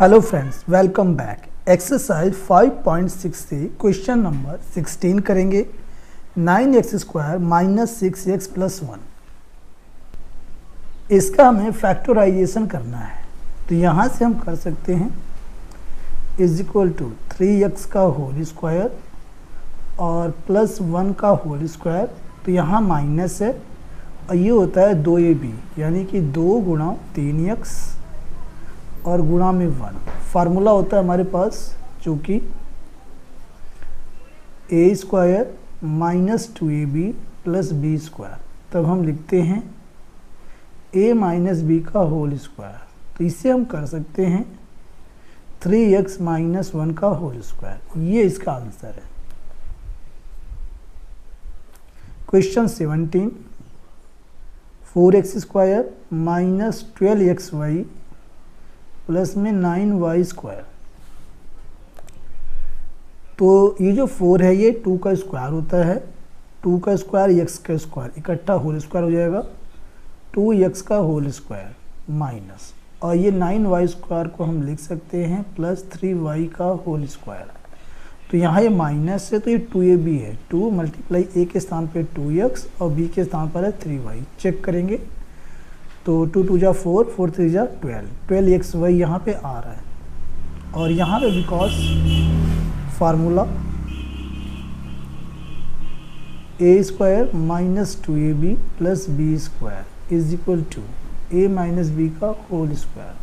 Hello friends, welcome back. Exercise 5.6 से question number 16 करेंगे। 9x² minus 6x plus 1, इसका हमें फैक्टराइजेशन करना है। तो यहाँ से हम कर सकते हैं इज इक्वल टू 3x का होल स्क्वायर और प्लस 1 का होल स्क्वायर। तो यहाँ माइनस है और ये होता है 2ab, यानी कि 2 गुणा 3x और गुणा में 1। फार्मूला होता है हमारे पास जो कि a² minus 2ab plus b²। तब हम लिखते हैं a माइनस बी का होल स्क्वायर। तो इसे हम कर सकते हैं 3x माइनस 1 का होल स्क्वायर। ये इसका आंसर है। Question 17, 4x² minus 12xy plus में 9y²। तो ये जो 4 है ये 2 का स्क्वायर होता है। 2 का स्क्वायर x का स्क्वायर इकट्ठा होल स्क्वायर हो जाएगा, 2x का होल स्क्वायर माइनस, और ये 9y² को हम लिख सकते हैं प्लस 3y का होल स्क्वायर। तो यहाँ ये माइनस है तो ये 2ab है। 2 मल्टीप्लाई a के स्थान पे 2x और b के स्थान पर है 3y। चेक करेंगे तो 2 2 जा 4, 4 3 जा 12, 12xy यहाँ पे आ रहा है। और यहाँ पे because formula a² minus 2ab plus b² is equal to a minus b का होल स्क्वायर।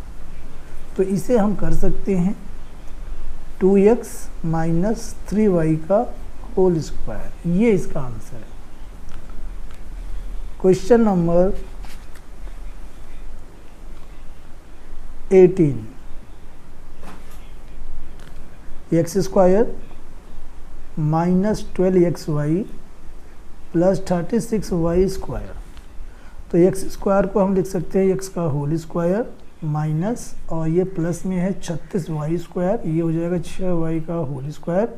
तो इसे हम कर सकते हैं 2x माइनस 3y का होल स्क्वायर। ये इसका आंसर है। Question number 18, x² minus 12xy plus 36y²। तो x² को हम लिख सकते हैं x का होल स्क्वायर माइनस, और ये प्लस में है 36y², ये हो जाएगा 6y का होल स्क्वायर,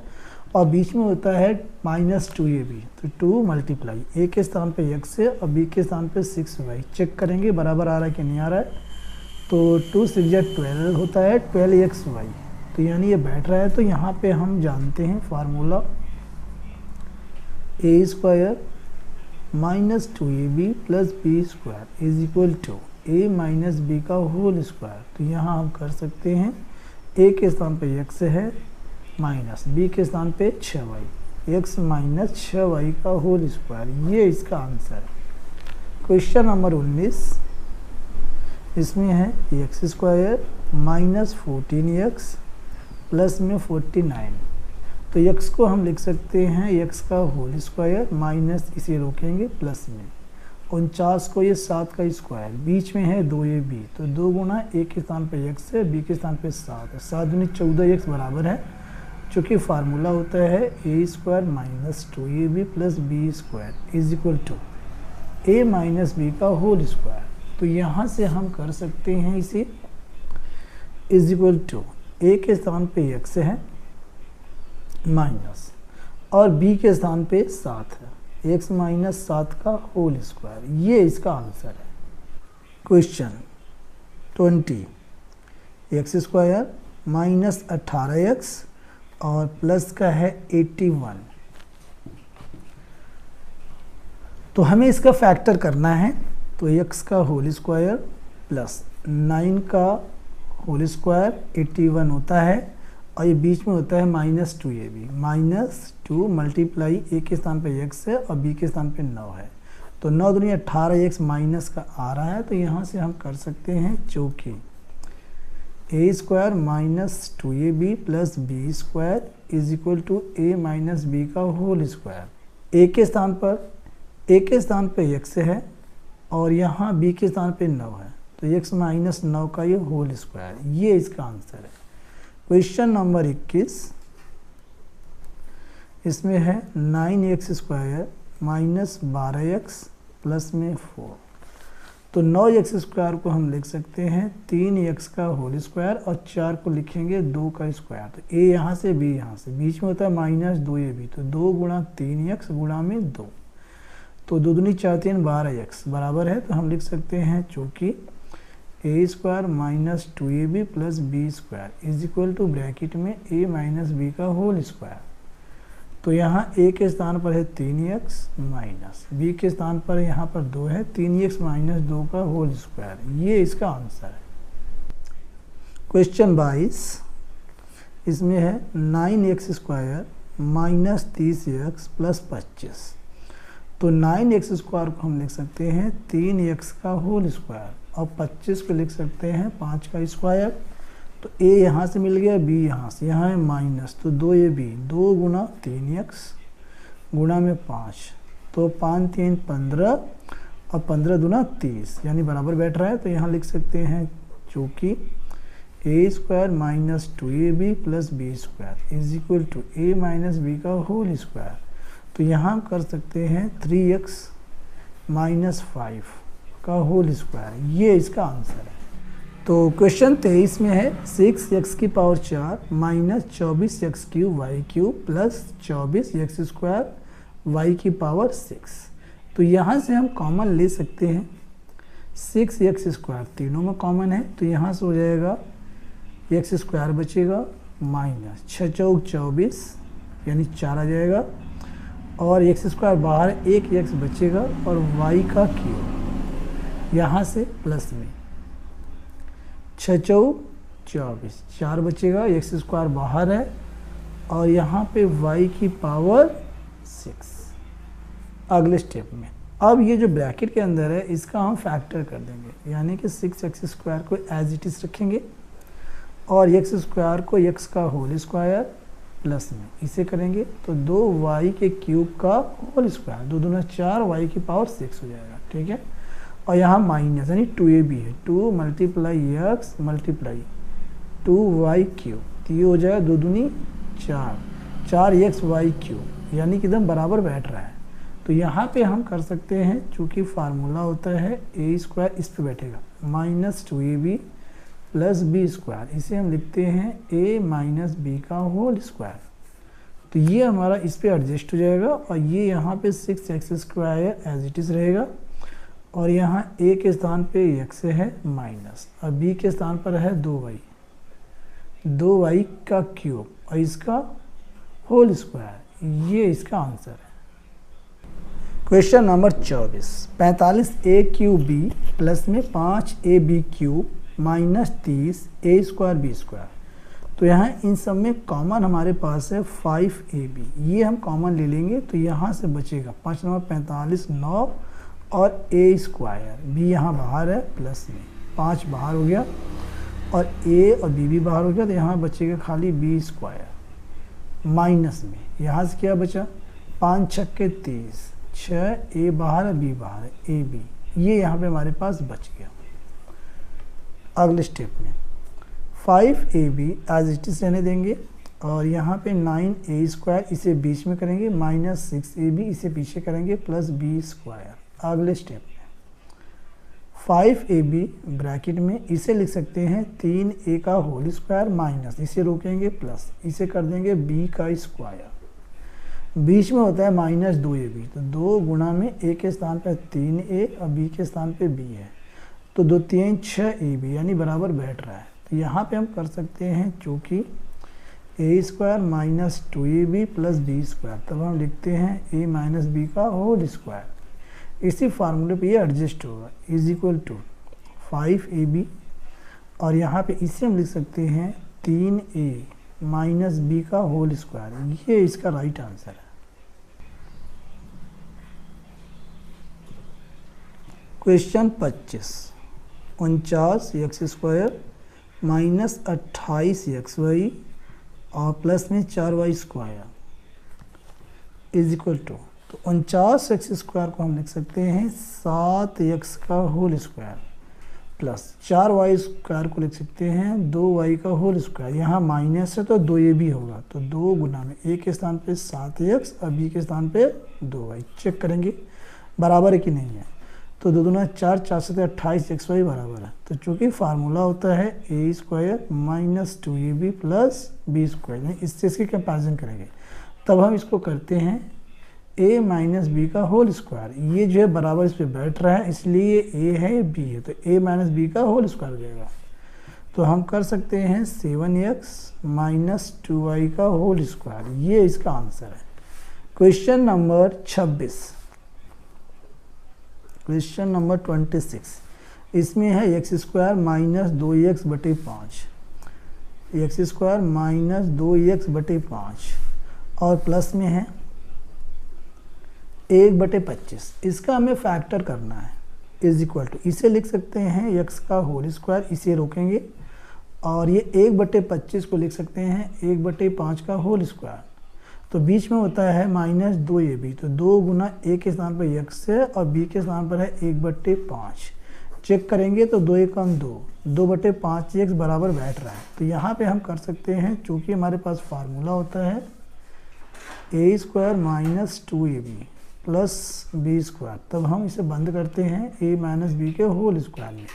और बीच में होता है माइनस 2ab। तो 2 मल्टीप्लाई a के स्थान पे x है और b के स्थान पे 6y। चेक करेंगे बराबर आ रहा है कि नहीं आ रहा है। तो 2 6 जा 12 होता है 12xy। तो यानी ये बैठ रहा है। तो यहाँ पे हम जानते हैं formula a² minus 2ab plus b² is equal to a minus b का होल स्क्वायर। तो यहाँ हम कर सकते हैं a के स्थान पे x है माइनस b के स्थान पे 6y, x माइनस 6y का होल स्क्वायर। ये इसका आंसर है। क्वेश्चन नंबर 19, इसमें है x² माइनस 14x प्लस में 49। तो x को हम लिख सकते हैं x का होल स्क्वायर माइनस, इसे रोकेंगे प्लस में 49 को ये 7 का स्क्वायर, बीच में है 2ab। तो 2 गुना a के स्थान पे x है, b के स्थान पे 7 है, 7 दूनी 14x बराबर है, चूँकि फार्मूला होता है a² minus 2ab plus b² is equal to a minus b का होल स्क्वायर। तो यहाँ से हम कर सकते हैं इसे इज इक्वल टू a के स्थान पे x है माइनस, और b के स्थान पे 7 है, x माइनस 7 का होल स्क्वायर। ये इसका आंसर है। क्वेश्चन 20, x² माइनस 18x और प्लस का है 81। तो हमें इसका फैक्टर करना है। तो x का होल स्क्वायर प्लस 9 का होल स्क्वायर 81 होता है, और ये बीच में होता है minus 2ab, minus 2 multiply a के स्थान पे x है और b के स्थान पे 9 है। तो 9 दूनी 18x माइनस का आ रहा है। तो यहाँ से हम कर सकते हैं जो कि a² minus 2ab plus b² is equal to a minus b का होल स्क्वायर। a के स्थान पे x है और यहाँ b के स्थान पे 9 है, तो x माइनस 9 का ये होल स्क्वायर। ये इसका आंसर है। क्वेश्चन नंबर 21, इसमें है 9x² माइनस 12x प्लस में 4। तो 9x² को हम लिख सकते हैं 3x का होल स्क्वायर और 4 को लिखेंगे 2 का स्क्वायर। तो a यहाँ से b यहाँ से, बीच में होता है माइनस 2ab। तो 2 गुणा 3x गुणा में 2, तो 2 दूनी 4 3 12x बराबर है। तो हम लिख सकते हैं चूँकि A square minus 2ab plus B square is equal to bracket में a माइनस बी का होल स्क्वायर। तो यहाँ a के स्थान पर है 3x माइनस b के स्थान पर यहाँ पर 2 है, 3x माइनस 2 का होल स्क्वायर, ये इसका आंसर है। क्वेश्चन 22 इसमें है 9x square minus 30x plus 25। तो 9x स्क्वायर को हम लिख सकते हैं 3x का होल स्क्वायर और 25 को लिख सकते हैं 5 का स्क्वायर। तो a यहाँ से मिल गया, b यहाँ से, यहाँ है माइनस, तो 2ab 2 गुना 3x गुना में 5, तो 5 3 15 और 15 दूना 30 यानी बराबर बैठ रहा है। तो यहाँ लिख सकते हैं चूँकि a square minus 2ab plus B square is equal to a minus B का होल स्क्वायर। तो यहाँ हम कर सकते हैं 3x माइनस 5 का होल स्क्वायर, ये इसका आंसर है। तो क्वेश्चन 23 में है 6x की power 4 minus 24x cube Y cube plus 24x square Y की पावर 6। तो यहाँ से हम कॉमन ले सकते हैं 6x स्क्वायर, तीनों में कॉमन है, तो यहाँ से हो जाएगा x स्क्वायर बचेगा माइनस 6 चौक 24 यानी 4 आ जाएगा, और x स्क्वायर बाहर एक x बचेगा और y का क्यूब यहाँ से प्लस में 6 चौक 24 4 बचेगा, x स्क्वायर बाहर है और यहाँ पे y की पावर 6। अगले स्टेप में अब ये जो ब्रैकेट के अंदर है इसका हम फैक्टर कर देंगे, यानी कि 6x स्क्वायर को एज इट इज रखेंगे और x स्क्वायर को x का होल स्क्वायर प्लस में इसे करेंगे तो 2y के क्यूब का होल स्क्वायर, 2 दूना 4 y की पावर 6 हो जाएगा, ठीक है। और यहाँ माइनस यानी 2ab है, 2 multiply x multiply 2y cube, तो ये हो जाएगा 2 दूनी 4 4xy क्यूब यानी कि एकदम बराबर बैठ रहा है। तो यहाँ पे हम कर सकते हैं, चूँकि फार्मूला होता है a स्क्वायर इस पे बैठेगा minus 2ab plus B square, इसे हम लिखते हैं a माइनस बी का होल स्क्वायर। तो ये हमारा इस पे एडजस्ट हो जाएगा और ये यहाँ पे 6x square as it is रहेगा और यहाँ a के स्थान पे x है माइनस और b के स्थान पर है 2y का क्यूब और इसका होल स्क्वायर, ये इसका आंसर है। Question number 24 45a cube B plus में 5ab cube minus 30 a square B square. तो यहाँ इन सब में कॉमन हमारे पास है 5ab, ये हम कॉमन ले लेंगे तो यहाँ से बचेगा 5 नंबर 45 9 और a स्क्वायर b यहाँ बाहर है प्लस में 5 बाहर हो गया और a और b भी बाहर हो गया, तो यहाँ बचेगा खाली b स्क्वायर माइनस में यहाँ से क्या बचा 5 छक्के 30 6 a बाहर है b बाहर है a b, ये यहाँ पे हमारे पास बच गया। अगले स्टेप में 5ab एज इट इज रहने देंगे और यहाँ पे 9a स्क्वायर इसे बीच में करेंगे माइनस 6ab इसे पीछे करेंगे प्लस b स्क्वायर। अगले स्टेप में 5ab ब्रैकेट में इसे लिख सकते हैं 3a का होल स्क्वायर माइनस इसे रोकेंगे प्लस इसे कर देंगे b का स्क्वायर, बीच में होता है माइनस 2ab, तो 2 गुना में a के स्थान पर 3a और b के स्थान पे b है, तो 2 3 6ab यानी बराबर बैठ रहा है। तो यहाँ पे हम कर सकते हैं चूँकि a square minus 2ab plus B square, तब हम लिखते हैं a माइनस बी का होल स्क्वायर, इसी फार्मूले पे ये एडजस्ट होगा इज इक्वल टू 5ab और यहाँ पे इसे हम लिख सकते हैं 3a माइनस बी का होल स्क्वायर, ये इसका राइट आंसर है। Question 25 49x square minus 28xy और प्लस में 4y square is equal to, तो 49x स्क्वायर को हम लिख सकते हैं 7x का whole square plus 4y square को लिख सकते हैं 2y का होल स्क्वायर, यहाँ माइनस है तो 2ab होगा, तो 2 गुना में a के स्थान पे 7x और b के स्थान पे 2y, चेक करेंगे बराबर है कि नहीं है, तो 2 दूना 4 4 से 28xy बराबर है। तो चूँकि फार्मूला होता है a square minus 2ab plus B square, इससे इसकी कंपैरिजन करेंगे, तब हम इसको करते हैं a माइनस बी का होल स्क्वायर, ये जो है बराबर इस पे बैठ रहा है इसलिए a है b है, तो a माइनस बी का होल स्क्वायर हो जाएगा। तो हम कर सकते हैं 7x माइनस 2y का होल स्क्वायर, ये इसका आंसर है। क्वेश्चन नंबर 26, क्वेश्चन नंबर 26, इसमें है एक्स स्क्वायर माइनस 2x बटे 5, एक्स स्क्वायर माइनस 2x बटे 5 और प्लस में है 1/25, इसका हमें फैक्टर करना है, इज इक्वल टू, इसे लिख सकते हैं x का होल स्क्वायर, इसे रोकेंगे, और ये 1/25 को लिख सकते हैं 1/5 का होल स्क्वायर। तो बीच में होता है माइनस 2ab, तो 2 गुना a के स्थान पर x है और b के स्थान पर है 1/5। चेक करेंगे तो 2 × 2, 2/5x बराबर बैठ रहा है। तो यहाँ पे हम कर सकते हैं, चूँकि हमारे पास फार्मूला होता है a square minus 2ab plus b square, तब हम इसे बंद करते हैं a माइनस बी के होल स्क्वायर में।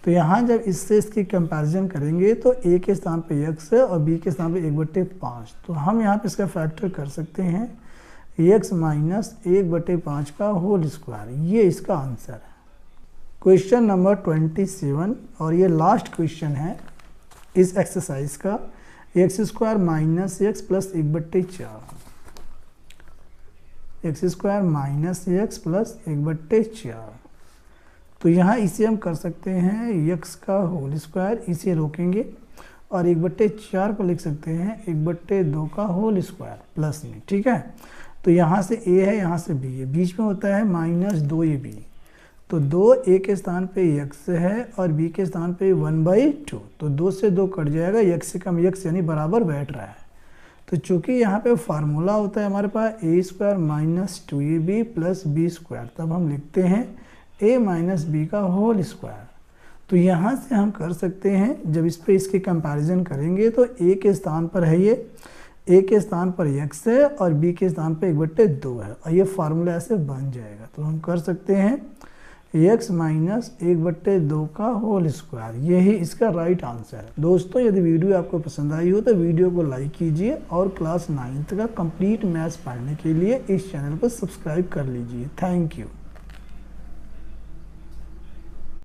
तो यहाँ जब इससे इसकी कंपैरिजन करेंगे तो a के स्थान पे x है और b के स्थान पे 1/5, तो हम यहाँ पे इसका फैक्टर कर सकते हैं x माइनस 1/5 का होल स्क्वायर, ये इसका आंसर है। क्वेश्चन नंबर 27 और ये लास्ट क्वेश्चन है इस एक्सरसाइज का, x square minus x plus 1/4, x square minus x plus 1/4। तो यहाँ इसे हम कर सकते हैं x का होल स्क्वायर, इसे रोकेंगे और 1/4 को लिख सकते हैं 1/2 का होल स्क्वायर प्लस में, ठीक है। तो यहाँ से a है, यहाँ से b है, बीच में होता है माइनस 2ab, तो 2a के स्थान पे x है और b के स्थान पे 1/2, तो 2 से 2 कट जाएगा, x से कम x यानी बराबर बैठ रहा है। तो चूंकि यहाँ पे फार्मूला होता है हमारे पास a square minus 2ab plus b square, तब हम लिखते हैं a माइनस बी का होल स्क्वायर। तो यहाँ से हम कर सकते हैं, जब इस पे इसके कंपैरिजन करेंगे तो a के स्थान पर है ये, a के स्थान पर x है और b के स्थान पर 1/2 है, और ये फार्मूला ऐसे बन जाएगा। तो हम कर सकते हैं x माइनस 1/2 का होल स्क्वायर, यही इसका राइट आंसर है। दोस्तों, यदि वीडियो आपको पसंद आई हो तो वीडियो को लाइक कीजिए और क्लास 9th का कंप्लीट मैथ्स पढ़ने के लिए इस चैनल को सब्सक्राइब कर लीजिए। Thank you.